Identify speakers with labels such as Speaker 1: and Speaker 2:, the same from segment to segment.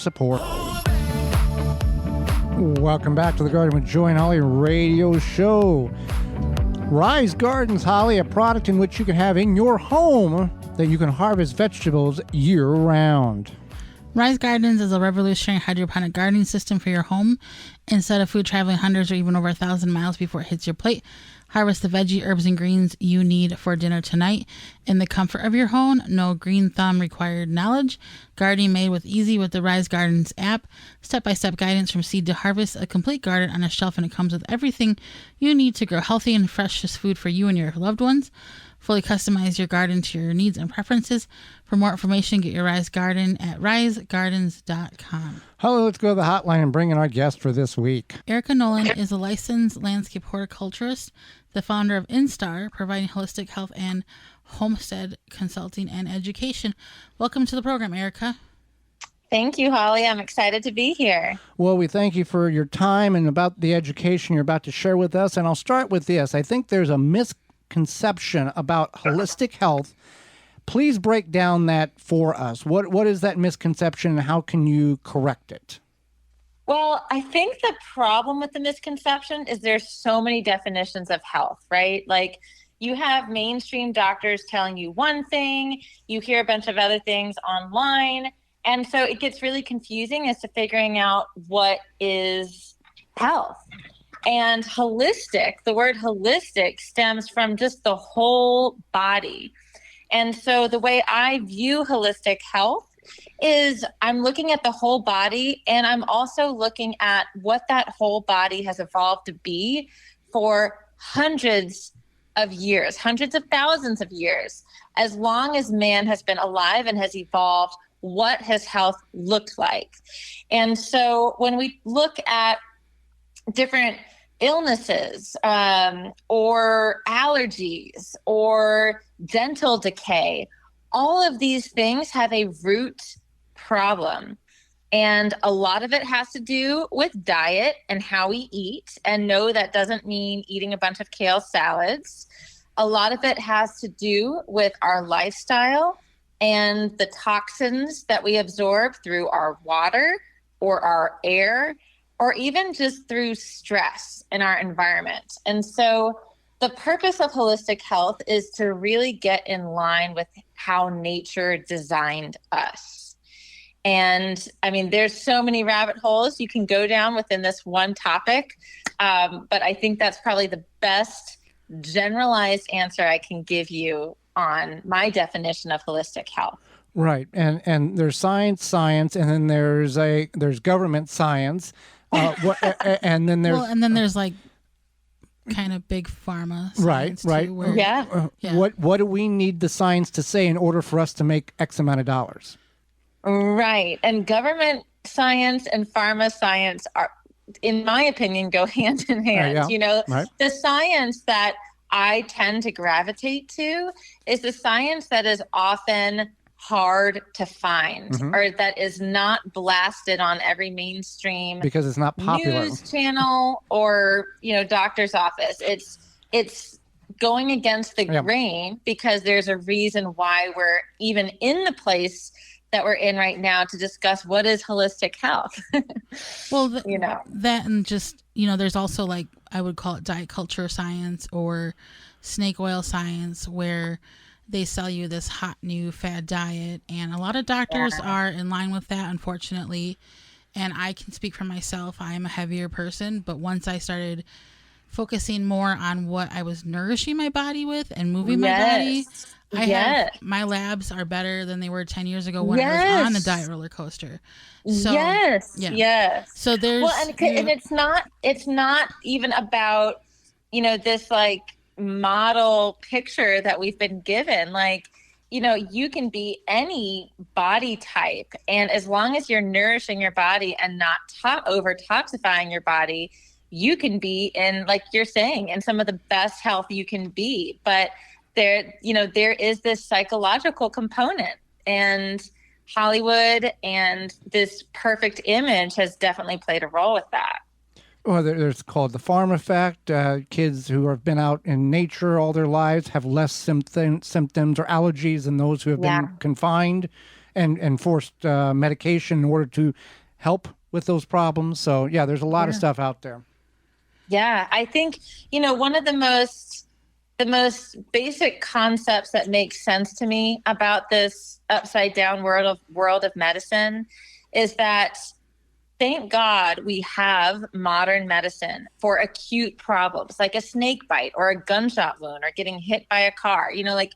Speaker 1: support. Welcome back to the Garden with Joy and Holly radio show. Rise Gardens, Holly, a product in which you can have in your home that you can harvest vegetables year-round.
Speaker 2: Rise Gardens is a revolutionary hydroponic gardening system for your home. Instead of food traveling hundreds or even over 1,000 miles before it hits your plate, harvest the veggie, herbs, and greens you need for dinner tonight in the comfort of your home. No green thumb required knowledge. Gardening made with easy with the Rise Gardens app. Step-by-step guidance from seed to harvest. A complete garden on a shelf, and it comes with everything you need to grow healthy and freshest food for you and your loved ones. Fully customize your garden to your needs and preferences. For more information, get your Rise Garden at risegardens.com.
Speaker 1: Hello, let's go to the hotline and bring in our guest for this week.
Speaker 2: Erika Nolan is a licensed landscape horticulturist, the founder of Instar, providing holistic health and homestead consulting and education. Welcome to the program, Erika.
Speaker 3: Thank you, Holly. I'm excited to be here.
Speaker 1: Well, we thank you for your time and about the education you're about to share with us. And I'll start with this. I think there's a misconception about holistic health. Please break down that for us. What is that misconception and how can you correct it?
Speaker 3: Well, I think the problem with the misconception is there's so many definitions of health, right? Like you have mainstream doctors telling you one thing, you hear a bunch of other things online. And so it gets really confusing as to figuring out what is health. And holistic, the word holistic stems from just the whole body. And so the way I view holistic health is I'm looking at the whole body, and I'm also looking at what that whole body has evolved to be for hundreds of years, hundreds of thousands of years. As long as man has been alive and has evolved, what has health looked like? And so when we look at different illnesses or allergies or dental decay, all of these things have a root problem. And a lot of it has to do with diet and how we eat. And no, that doesn't mean eating a bunch of kale salads. A lot of it has to do with our lifestyle and the toxins that we absorb through our water or our air, or even just through stress in our environment. And so the purpose of holistic health is to really get in line with how nature designed us. And I mean, there's so many rabbit holes you can go down within this one topic. But I think that's probably the best generalized answer I can give you on my definition of holistic health.
Speaker 1: Right. And there's science, and then there's government science. And then there's
Speaker 2: like kind of big pharma.
Speaker 1: Right.
Speaker 2: Too, where,
Speaker 3: yeah.
Speaker 1: What do we need the science to say in order for us to make X amount of dollars?
Speaker 3: Right. And government science and pharma science are, in my opinion, go hand in hand.
Speaker 1: Yeah.
Speaker 3: You know,
Speaker 1: right.
Speaker 3: The science that I tend to gravitate to is the science that is often hard to find, or that is not blasted on every mainstream
Speaker 1: because it's not popular
Speaker 3: news channel or, you know, doctor's office. It's going against the grain because there's a reason why we're even in the place that we're in right now to discuss what is holistic health.
Speaker 2: Well, that and just, you know, there's also like, I would call it diet culture science or snake oil science, where they sell you this hot new fad diet, and a lot of doctors are in line with that, unfortunately. And I can speak for myself. I am a heavier person, but once I started focusing more on what I was nourishing my body with and moving my body, my labs are better than they were 10 years ago when I was on the diet roller coaster. So,
Speaker 3: yes.
Speaker 2: So there's,
Speaker 3: and it's not even about, you know, this like model picture that we've been given. Like, you know, you can be any body type, and as long as you're nourishing your body and not over toxifying your body, you can be in, like you're saying, in some of the best health you can be. But there is this psychological component, and Hollywood and this perfect image has definitely played a role with that.
Speaker 1: Well, there's called the farm effect. Kids who have been out in nature all their lives have less symptoms or allergies than those who have been confined. and forced medication in order to help with those problems. So yeah, there's a lot of stuff out there.
Speaker 3: Yeah, I think, one of the most basic concepts that makes sense to me about this upside down world of medicine is that thank God we have modern medicine for acute problems like a snake bite or a gunshot wound or getting hit by a car. Like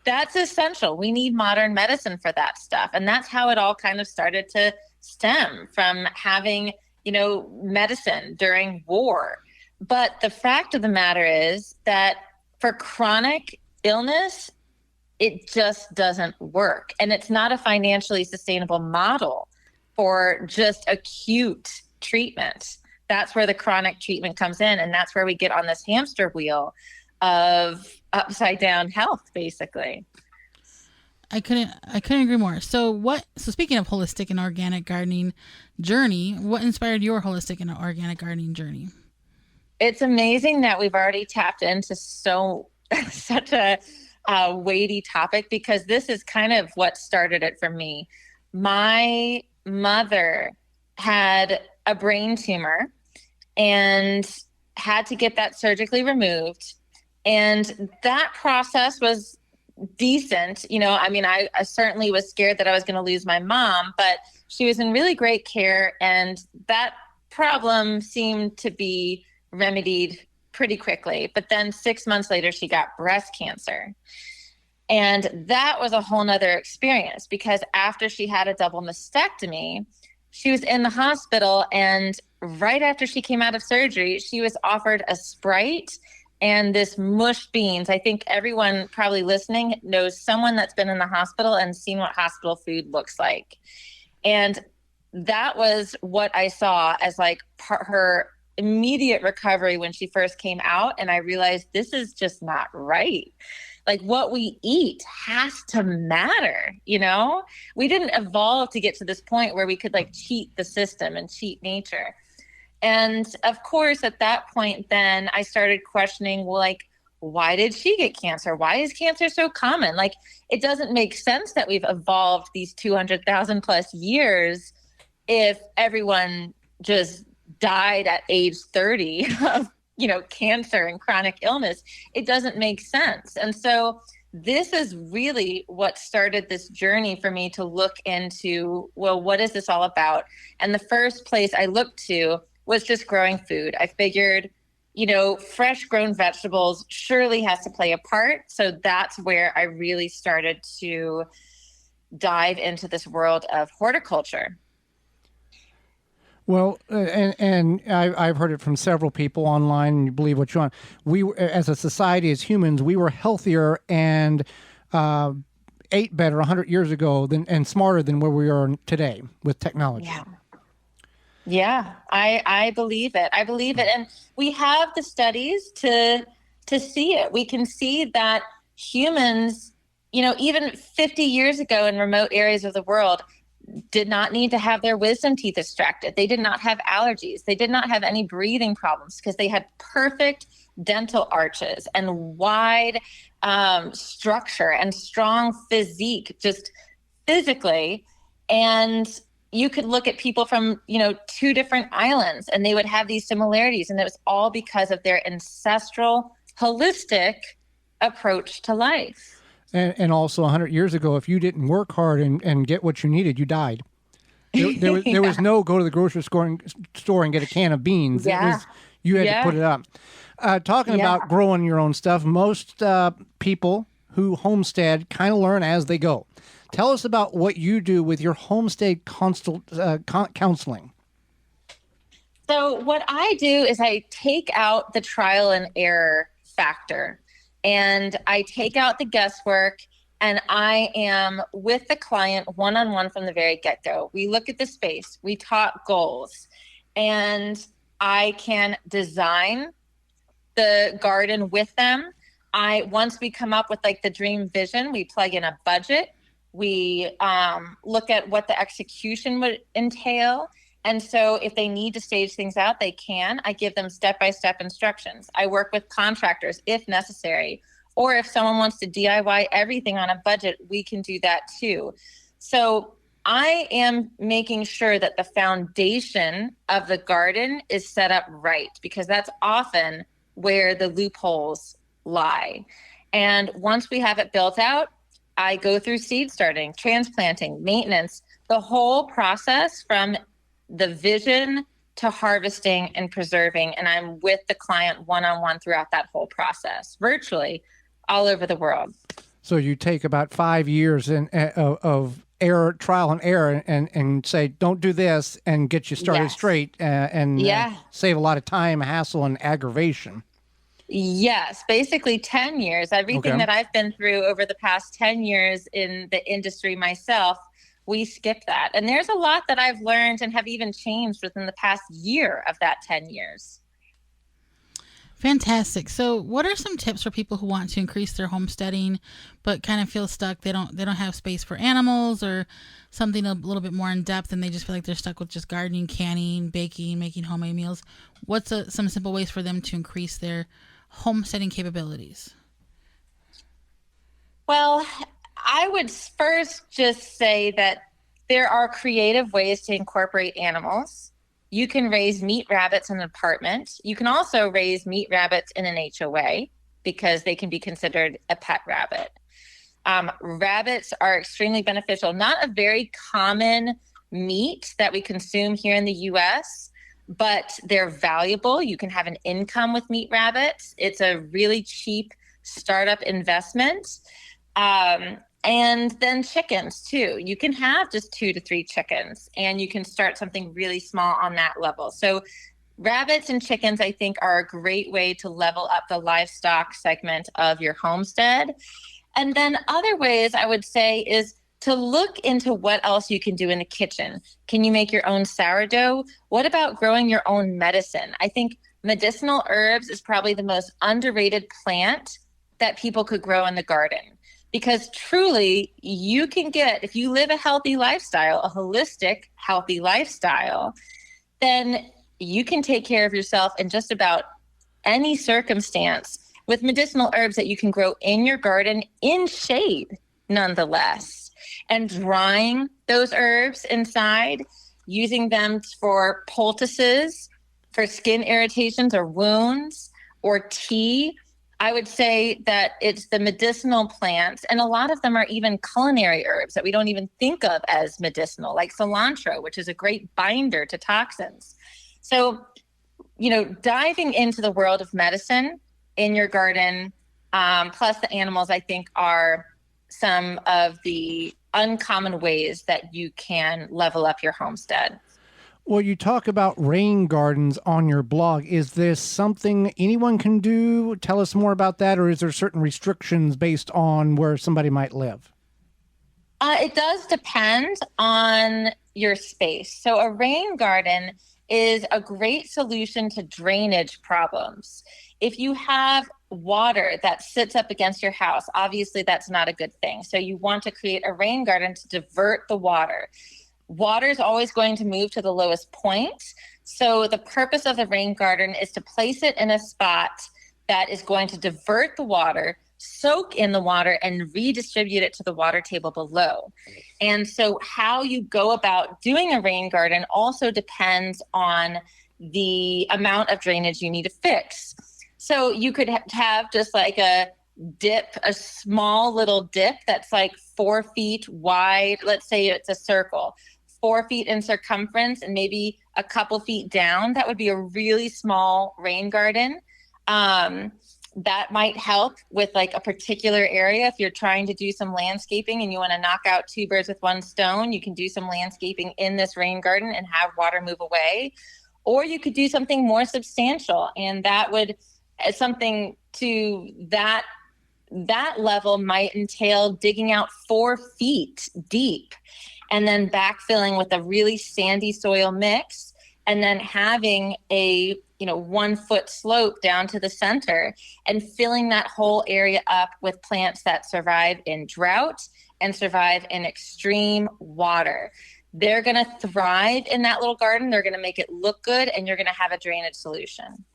Speaker 3: that's essential. We need modern medicine for that stuff. And that's how it all kind of started to stem from having, medicine during war. But the fact of the matter is that for chronic illness, it just doesn't work. And it's not a financially sustainable model for just acute treatment. That's where the chronic treatment comes in. And that's where we get on this hamster wheel of upside down health, basically.
Speaker 2: I couldn't agree more. So speaking of holistic and organic gardening journey, what inspired your holistic and organic gardening journey?
Speaker 3: It's amazing that we've already tapped into such a weighty topic, because this is kind of what started it for me. My mother had a brain tumor and had to get that surgically removed. And that process was decent. I certainly was scared that I was going to lose my mom, but she was in really great care. And that problem seemed to be remedied pretty quickly. But then 6 months later, she got breast cancer. And that was a whole nother experience, because after she had a double mastectomy, she was in the hospital. And right after she came out of surgery, she was offered a Sprite and this mush beans. I think everyone probably listening knows someone that's been in the hospital and seen what hospital food looks like. And that was what I saw as like her immediate recovery when she first came out. And I realized this is just not right. Like what we eat has to matter, We didn't evolve to get to this point where we could like cheat the system and cheat nature. And of course, at that point, then I started questioning, well, like, why did she get cancer? Why is cancer so common? Like, it doesn't make sense that we've evolved these 200,000 plus years if everyone just died at age 30 of, cancer and chronic illness. It doesn't make sense. And so this is really what started this journey for me to look into, well, what is this all about? And the first place I looked to was just growing food. I figured, fresh grown vegetables surely has to play a part. So that's where I really started to dive into this world of horticulture.
Speaker 1: Well, and I've heard it from several people online, and you believe what you want. We, as a society, as humans, we were healthier and ate better 100 years ago and smarter than where we are today with technology.
Speaker 3: Yeah, I believe it. I believe it. And we have the studies to see it. We can see that humans, even 50 years ago in remote areas of the world, did not need to have their wisdom teeth extracted. They did not have allergies. They did not have any breathing problems because they had perfect dental arches and wide structure and strong physique, just physically. And you could look at people from, two different islands and they would have these similarities. And it was all because of their ancestral, holistic approach to life.
Speaker 1: And also 100 years ago, if you didn't work hard and get what you needed, you died. There was no go to the grocery store and get a can of beans.
Speaker 3: Yeah.
Speaker 1: It was, you had to put it up. Talking about growing your own stuff, most people who homestead kind of learn as they go. Tell us about what you do with your homestead counseling.
Speaker 3: So what I do is I take out the trial and error factor. And I take out the guesswork, and I am with the client one-on-one from the very get-go. We look at the space, we talk goals, and I can design the garden with them. Once we come up with like the dream vision, we plug in a budget. We look at what the execution would entail. And so if they need to stage things out, they can. I give them step-by-step instructions. I work with contractors if necessary. Or if someone wants to DIY everything on a budget, we can do that too. So I am making sure that the foundation of the garden is set up right, because that's often where the loopholes lie. And once we have it built out, I go through seed starting, transplanting, maintenance, the whole process from the vision to harvesting and preserving. And I'm with the client one-on-one throughout that whole process, virtually all over the world.
Speaker 1: So you take about 5 years of error, trial and error, and say, don't do this, and get you started
Speaker 3: Yes.
Speaker 1: straight, and
Speaker 3: Yeah.
Speaker 1: save a lot of time, hassle, and aggravation.
Speaker 3: Yes, basically 10 years. Everything
Speaker 1: Okay.
Speaker 3: that I've been through over the past 10 years in the industry myself, we skip that. And there's a lot that I've learned and have even changed within the past year of that 10 years.
Speaker 2: Fantastic. So, what are some tips for people who want to increase their homesteading but kind of feel stuck? They don't have space for animals or something a little bit more in depth, and they just feel like they're stuck with just gardening, canning, baking, making homemade meals. What's some simple ways for them to increase their homesteading capabilities?
Speaker 3: Well, I would first just say that there are creative ways to incorporate animals. You can raise meat rabbits in an apartment. You can also raise meat rabbits in an HOA because they can be considered a pet rabbit. Rabbits are extremely beneficial, not a very common meat that we consume here in the US, but they're valuable. You can have an income with meat rabbits. It's a really cheap startup investment. And then chickens too. You can have just 2 to 3 chickens, and you can start something really small on that level. So rabbits and chickens, I think, are a great way to level up the livestock segment of your homestead. And then other ways I would say is to look into what else you can do in the kitchen. Can you make your own sourdough? What about growing your own medicine? I think medicinal herbs is probably the most underrated plant that people could grow in the garden. Because truly, you can get, if you live a healthy lifestyle, a holistic, healthy lifestyle, then you can take care of yourself in just about any circumstance with medicinal herbs that you can grow in your garden in shade, nonetheless. And drying those herbs inside, using them for poultices, for skin irritations or wounds, or tea. I would say that it's the medicinal plants, and a lot of them are even culinary herbs that we don't even think of as medicinal, like cilantro, which is a great binder to toxins. So, diving into the world of medicine in your garden, plus the animals, I think are some of the uncommon ways that you can level up your homestead.
Speaker 1: Well, you talk about rain gardens on your blog. Is this something anyone can do? Tell us more about that, or is there certain restrictions based on where somebody might live?
Speaker 3: It does depend on your space. So a rain garden is a great solution to drainage problems. If you have water that sits up against your house, obviously that's not a good thing. So you want to create a rain garden to divert the water. Water is always going to move to the lowest point. So the purpose of the rain garden is to place it in a spot that is going to divert the water, soak in the water, and redistribute it to the water table below. And so how you go about doing a rain garden also depends on the amount of drainage you need to fix. So you could have just like a dip, a small little dip that's like 4 feet wide. Let's say it's a circle, 4 feet in circumference and maybe a couple feet down. That would be a really small rain garden. That might help with like a particular area. If you're trying to do some landscaping and you want to knock out 2 birds with 1 stone, you can do some landscaping in this rain garden and have water move away. Or you could do something more substantial, and that would something to that level might entail digging out 4 feet deep and then backfilling with a really sandy soil mix, and then having a 1 foot slope down to the center and filling that whole area up with plants that survive in drought and survive in extreme water. They're going to thrive in that little garden. They're going to make it look good, and you're going to have a drainage solution.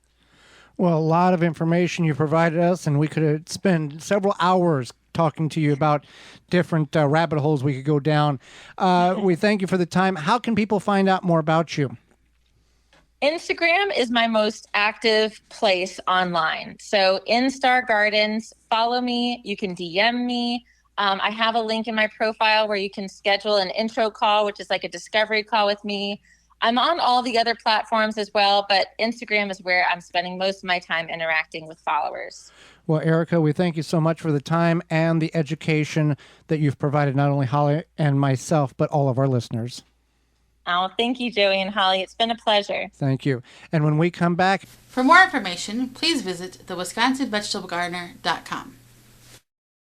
Speaker 1: Well, a lot of information you provided us, and we could spend several hours talking to you about different rabbit holes we could go down. We thank you for the time. How can people find out more about you?
Speaker 3: Instagram is my most active place online. So Instar Gardens, follow me. You can DM me. I have a link in my profile where you can schedule an intro call, which is like a discovery call with me. I'm on all the other platforms as well, but Instagram is where I'm spending most of my time interacting with followers.
Speaker 1: Well, Erika, we thank you so much for the time and the education that you've provided, not only Holly and myself, but all of our listeners.
Speaker 3: Oh, thank you, Joey and Holly. It's been a pleasure.
Speaker 1: Thank you. And when we come back,
Speaker 2: For more information, please visit thewisconsinvegetablegardener.com.